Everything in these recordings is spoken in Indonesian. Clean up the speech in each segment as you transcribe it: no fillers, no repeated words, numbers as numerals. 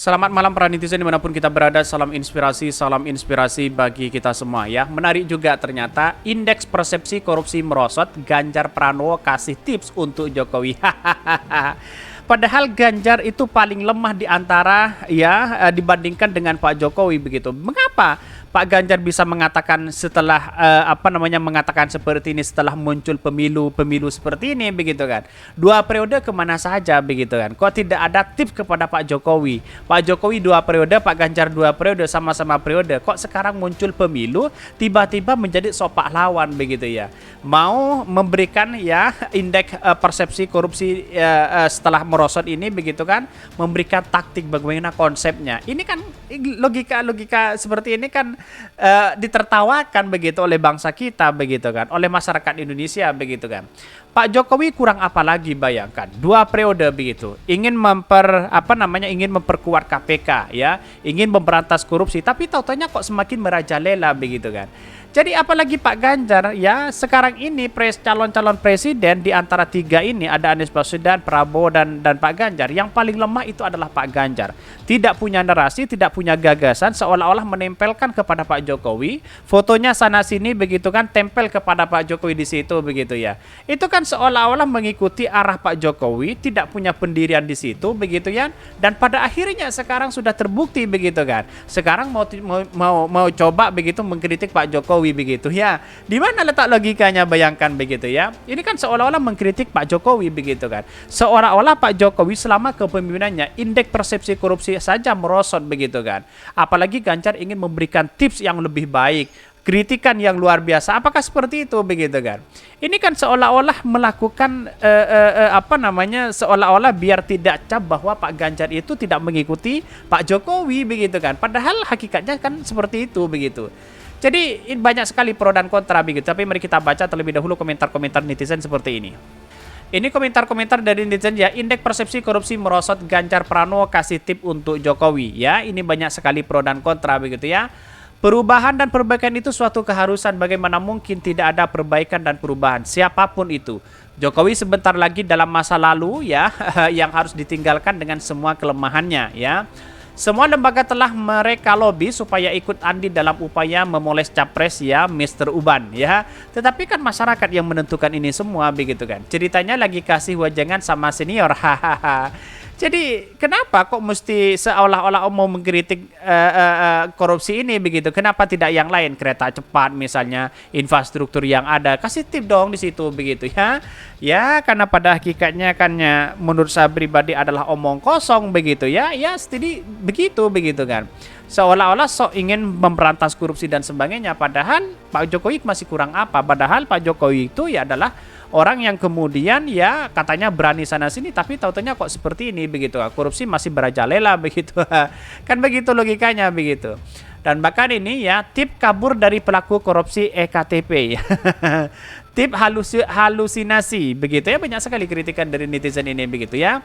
Selamat malam para netizen dimanapun kita berada, salam inspirasi bagi kita semua ya. Menarik juga ternyata indeks persepsi korupsi merosot, Ganjar Pranowo kasih tips untuk Jokowi. Padahal Ganjar itu paling lemah di antara ya dibandingkan dengan Pak Jokowi begitu. Mengapa Pak Ganjar bisa mengatakan setelah mengatakan seperti ini setelah muncul pemilu seperti ini begitu kan? 2 periode kemana saja begitu kan? Kok tidak ada tips kepada Pak Jokowi? Pak Jokowi 2 periode, Pak Ganjar 2 periode sama-sama periode. Kok sekarang muncul pemilu tiba-tiba menjadi sok pahlawan begitu ya? Mau memberikan ya indeks persepsi korupsi setelah merosot ini begitu kan? Memberikan taktik bagaimana konsepnya. Ini kan logika seperti ini kan ditertawakan begitu oleh bangsa kita begitu kan, oleh masyarakat Indonesia begitu kan. Pak Jokowi kurang apa lagi bayangkan 2 periode begitu, ingin ingin memperkuat KPK ya, ingin memberantas korupsi, tapi tahu-taunya kok semakin merajalela begitu kan. Jadi apalagi Pak Ganjar ya sekarang ini calon-calon presiden di antara 3 ini ada Anies Baswedan, Prabowo dan Pak Ganjar. Yang paling lemah itu adalah Pak Ganjar. Tidak punya narasi, tidak punya gagasan, seolah-olah menempelkan kepada Pak Jokowi. Fotonya sana sini begitu kan, tempel kepada Pak Jokowi di situ begitu ya. Itu kan seolah-olah mengikuti arah Pak Jokowi, tidak punya pendirian di situ begitu ya. Dan pada akhirnya sekarang sudah terbukti begitu kan. Sekarang mau coba begitu mengkritik Pak Jokowi begitu ya. Di mana letak logikanya bayangkan begitu ya. Ini kan seolah-olah mengkritik Pak Jokowi begitu kan. Seolah-olah Pak Jokowi selama kepemimpinannya indeks persepsi korupsi saja merosot begitu kan. Apalagi Ganjar ingin memberikan tips yang lebih baik, kritikan yang luar biasa. Apakah seperti itu begitu kan? Ini kan seolah-olah melakukan seolah-olah biar tidak cap bahwa Pak Ganjar itu tidak mengikuti Pak Jokowi begitu kan. Padahal hakikatnya kan seperti itu begitu. Jadi banyak sekali pro dan kontra begitu. Tapi mari kita baca terlebih dahulu komentar-komentar netizen seperti ini. Ini komentar-komentar dari netizen ya. Indeks persepsi korupsi merosot, Ganjar Pranowo kasih tip untuk Jokowi ya. Ini banyak sekali pro dan kontra begitu ya. Perubahan dan perbaikan itu suatu keharusan. Bagaimana mungkin tidak ada perbaikan dan perubahan siapapun itu. Jokowi sebentar lagi dalam masa lalu ya yang harus ditinggalkan dengan semua kelemahannya ya. Semua lembaga telah mereka lobby supaya ikut andil dalam upaya memoles capres ya Mr. Uban ya. Tetapi kan masyarakat yang menentukan ini semua begitu kan. Ceritanya lagi kasih wajangan sama senior. Hahaha. Jadi kenapa kok mesti seolah-olah mau mengkritik korupsi ini begitu? Kenapa tidak yang lain? Kereta cepat misalnya, infrastruktur yang ada. Kasih tip dong di situ begitu ya. Ya karena pada hakikatnya kan ya, menurut saya pribadi adalah omong kosong begitu ya. Ya jadi begitu kan. Seolah-olah sok ingin memberantas korupsi dan sebagainya. Padahal Pak Jokowi masih kurang apa? Padahal Pak Jokowi itu ya adalah orang yang kemudian ya katanya berani sana sini tapi tahu-taunya kok seperti ini begitu. Korupsi masih merajalela begitu. Kan begitu logikanya begitu. Dan bahkan ini ya tip kabur dari pelaku korupsi EKTP. Tip halusinasi begitu ya, banyak sekali kritikan dari netizen ini begitu ya.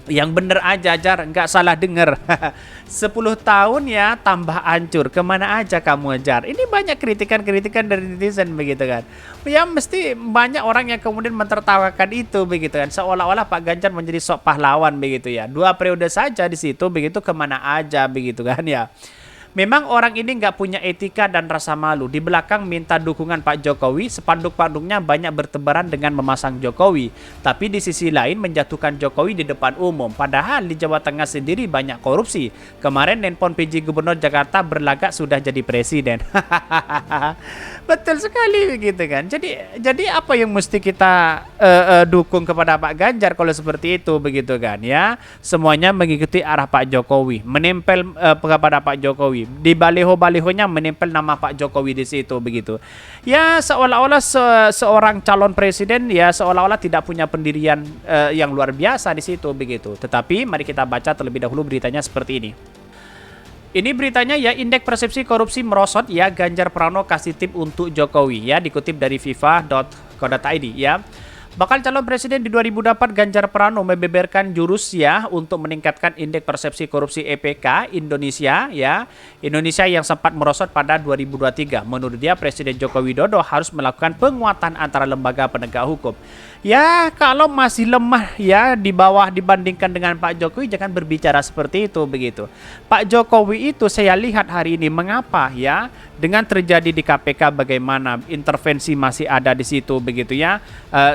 Yang bener aja Jar, nggak salah denger. 10 tahun ya tambah hancur. Kemana aja kamu Jar? Ini banyak kritikan-kritikan dari netizen begitu kan. Ya mesti banyak orang yang kemudian mentertawakan itu begitu kan. Seolah-olah Pak Ganjar menjadi sok pahlawan begitu ya. 2 periode saja di situ begitu, kemana aja begitu kan ya. Memang orang ini nggak punya etika dan rasa malu. Di belakang minta dukungan Pak Jokowi, spanduk-spanduknya banyak bertebaran dengan memasang Jokowi. Tapi di sisi lain menjatuhkan Jokowi di depan umum. Padahal di Jawa Tengah sendiri banyak korupsi. Kemarin Nenpon PJ Gubernur Jakarta berlagak sudah jadi presiden. Betul sekali begitu kan. Jadi apa yang mesti kita dukung kepada Pak Ganjar kalau seperti itu begitu kan ya. Semuanya mengikuti arah Pak Jokowi, menempel kepada Pak Jokowi. Di baliho-balihonya menempel nama Pak Jokowi di situ begitu. Ya seolah-olah seorang calon presiden ya seolah-olah tidak punya pendirian yang luar biasa di situ begitu. Tetapi mari kita baca terlebih dahulu beritanya seperti ini. Ini beritanya ya, indeks persepsi korupsi merosot ya, Ganjar Pranowo kasih tip untuk Jokowi ya, dikutip dari fifa.co.id ya. Bakal calon presiden di 2024 Ganjar Pranowo membeberkan jurus ya untuk meningkatkan indeks persepsi korupsi EPK Indonesia ya. Indonesia yang sempat merosot pada 2023. Menurut dia Presiden Joko Widodo harus melakukan penguatan antara lembaga penegak hukum. Ya, kalau masih lemah ya di bawah dibandingkan dengan Pak Jokowi, jangan berbicara seperti itu begitu. Pak Jokowi itu saya lihat hari ini mengapa ya dengan terjadi di KPK bagaimana intervensi masih ada di situ begitu ya.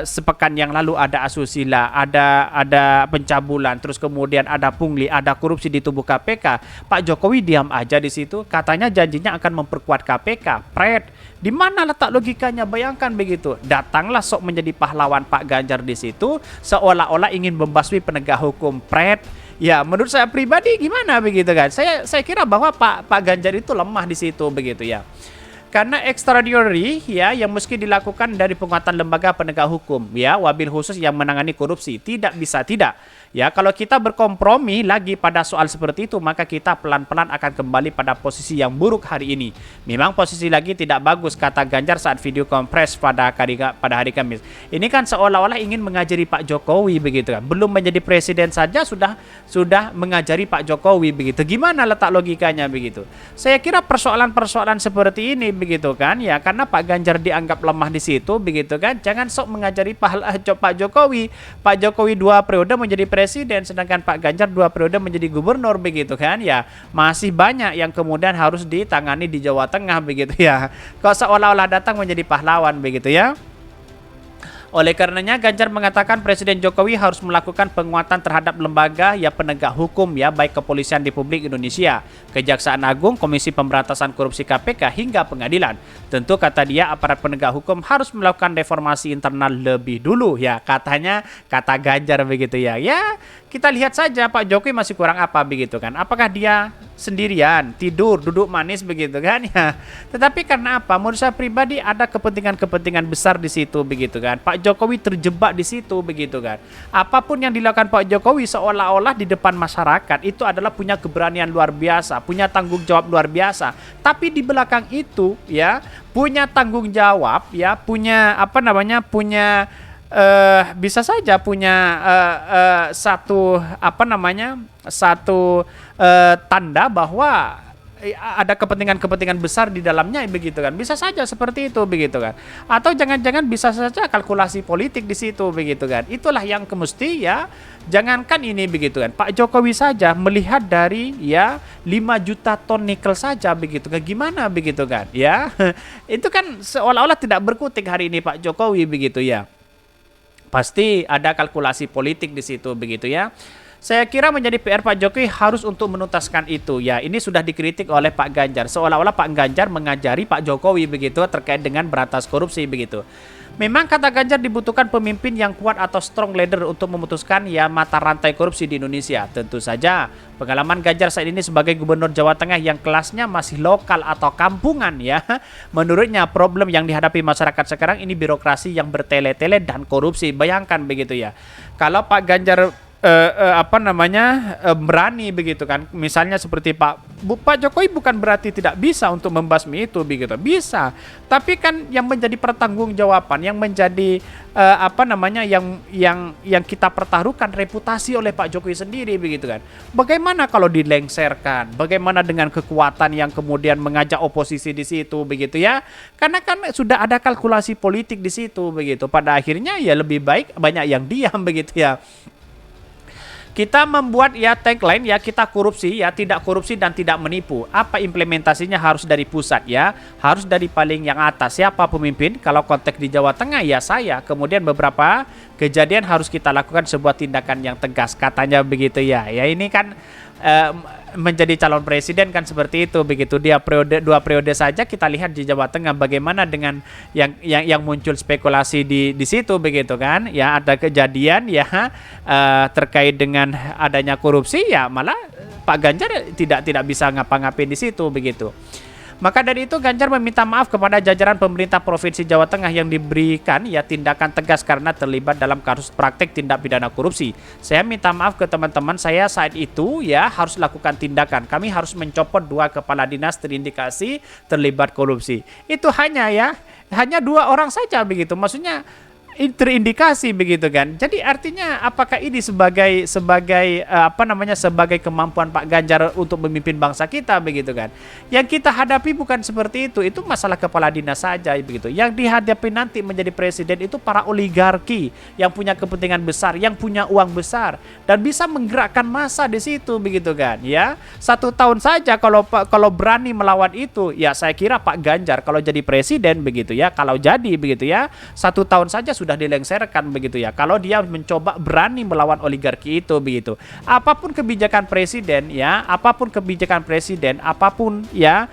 Sepekan yang lalu ada asusila, ada pencabulan, terus kemudian ada pungli, ada korupsi di tubuh KPK. Pak Jokowi diam aja di situ, katanya janjinya akan memperkuat KPK. Pret, di mana letak logikanya? Bayangkan begitu. Datanglah sok menjadi pahlawan Pak Ganjar di situ, seolah-olah ingin membasmi penegak hukum. Pret. Ya, menurut saya pribadi gimana begitu kan? Saya kira bahwa Pak Ganjar itu lemah di situ begitu ya. Karena extraordinary ya yang mesti dilakukan dari penguatan lembaga penegak hukum ya, wabil khusus yang menangani korupsi. Tidak bisa tidak. Ya, kalau kita berkompromi lagi pada soal seperti itu, maka kita pelan-pelan akan kembali pada posisi yang buruk hari ini. Memang posisi lagi tidak bagus, kata Ganjar saat video kompres pada hari Kamis. Ini kan seolah-olah ingin mengajari Pak Jokowi begitu kan. Belum menjadi presiden saja sudah mengajari Pak Jokowi begitu. Gimana letak logikanya begitu? Saya kira persoalan-persoalan seperti ini begitu kan ya, karena Pak Ganjar dianggap lemah di situ begitu kan. Jangan sok mengajari Pak Jokowi. Pak Jokowi 2 periode menjadi presiden, sedangkan Pak Ganjar 2 periode menjadi gubernur begitu kan ya. Masih banyak yang kemudian harus ditangani di Jawa Tengah begitu ya. Kok seolah-olah datang menjadi pahlawan begitu ya. Oleh karenanya Ganjar mengatakan Presiden Jokowi harus melakukan penguatan terhadap lembaga ya penegak hukum ya, baik kepolisian Republik Indonesia, Kejaksaan Agung, Komisi Pemberantasan Korupsi KPK hingga pengadilan. Tentu kata dia aparat penegak hukum harus melakukan reformasi internal lebih dulu ya, katanya, kata Ganjar begitu ya. Ya, kita lihat saja Pak Jokowi masih kurang apa begitu kan. Apakah dia sendirian, tidur, duduk manis begitu kan ya. Tetapi karena apa? Menurut saya pribadi ada kepentingan-kepentingan besar di situ begitu kan. Pak Jokowi terjebak di situ begitu kan. Apapun yang dilakukan Pak Jokowi seolah-olah di depan masyarakat itu adalah punya keberanian luar biasa, punya tanggung jawab luar biasa. Tapi di belakang itu ya punya tanggung jawab ya, punya apa namanya? Punya bisa saja punya satu apa namanya? Satu tanda bahwa ada kepentingan-kepentingan besar di dalamnya begitu kan. Bisa saja seperti itu begitu kan. Atau jangan-jangan bisa saja kalkulasi politik di situ begitu kan. Itulah yang kemesti ya. Jangankan ini begitu kan. Pak Jokowi saja melihat dari ya 5 juta ton nikel saja begitu kan. Gimana begitu kan ya. Itu kan seolah-olah tidak berkutik hari ini Pak Jokowi begitu ya. Pasti ada kalkulasi politik di situ begitu ya. Saya kira menjadi PR Pak Jokowi harus untuk menuntaskan itu ya. Ini sudah dikritik oleh Pak Ganjar. Seolah-olah Pak Ganjar mengajari Pak Jokowi begitu terkait dengan berantas korupsi begitu. Memang kata Ganjar dibutuhkan pemimpin yang kuat atau strong leader untuk memutuskan ya mata rantai korupsi di Indonesia. Tentu saja pengalaman Ganjar saat ini sebagai gubernur Jawa Tengah yang kelasnya masih lokal atau kampungan ya. Menurutnya problem yang dihadapi masyarakat sekarang ini birokrasi yang bertele-tele dan korupsi. Bayangkan begitu ya. Kalau Pak Ganjar berani begitu kan, misalnya seperti Pak Jokowi bukan berarti tidak bisa untuk membasmi itu begitu, bisa, tapi kan yang menjadi pertanggungjawaban, yang menjadi yang kita pertaruhkan reputasi oleh Pak Jokowi sendiri begitu kan. Bagaimana kalau dilengserkan? Bagaimana dengan kekuatan yang kemudian mengajak oposisi di situ begitu ya? Karena kan sudah ada kalkulasi politik di situ begitu. Pada akhirnya ya lebih baik banyak yang diam begitu ya. Kita membuat ya tagline ya, kita korupsi ya, tidak korupsi dan tidak menipu. Apa implementasinya? Harus dari pusat ya, harus dari paling yang atas. Siapa pemimpin? Kalau konteks di Jawa Tengah ya saya. Kemudian beberapa kejadian harus kita lakukan sebuah tindakan yang tegas, katanya begitu ya. Ya ini kan menjadi calon presiden kan seperti itu begitu. Dia 2 periode saja, kita lihat di Jawa Tengah bagaimana dengan yang muncul spekulasi di situ begitu kan ya. Ada kejadian ya terkait dengan adanya korupsi ya, malah Pak Ganjar tidak bisa ngapa-ngapain di situ begitu. Maka dari itu Ganjar meminta maaf kepada jajaran pemerintah Provinsi Jawa Tengah yang diberikan ya tindakan tegas karena terlibat dalam kasus praktik tindak pidana korupsi. Saya minta maaf ke teman-teman saya saat itu ya harus lakukan tindakan. Kami harus mencopot 2 kepala dinas terindikasi terlibat korupsi. Itu hanya 2 orang saja begitu. Maksudnya terindikasi begitu kan. Jadi artinya apakah ini sebagai kemampuan Pak Ganjar untuk memimpin bangsa kita begitu kan. Yang kita hadapi bukan seperti itu. Itu masalah kepala dinas saja begitu. Yang dihadapi nanti menjadi presiden itu para oligarki yang punya kepentingan besar, yang punya uang besar dan bisa menggerakkan massa di situ begitu kan ya. 1 tahun saja kalau berani melawan itu ya, saya kira Pak Ganjar kalau jadi presiden begitu ya, kalau jadi begitu ya, 1 tahun saja sudah dilengsarkan begitu ya. Kalau dia mencoba berani melawan oligarki itu begitu. Apapun kebijakan presiden ya, apapun ya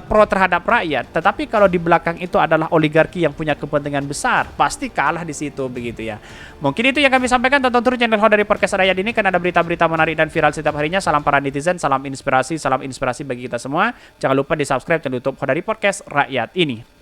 pro terhadap rakyat, tetapi kalau di belakang itu adalah oligarki yang punya kepentingan besar, pasti kalah di situ begitu ya. Mungkin itu yang kami sampaikan. Tonton terus channel Hodari Podcast Rakyat ini karena ada berita-berita menarik dan viral setiap harinya. Salam para netizen, salam inspirasi bagi kita semua. Jangan lupa di subscribe dan YouTube Hodari Podcast Rakyat ini.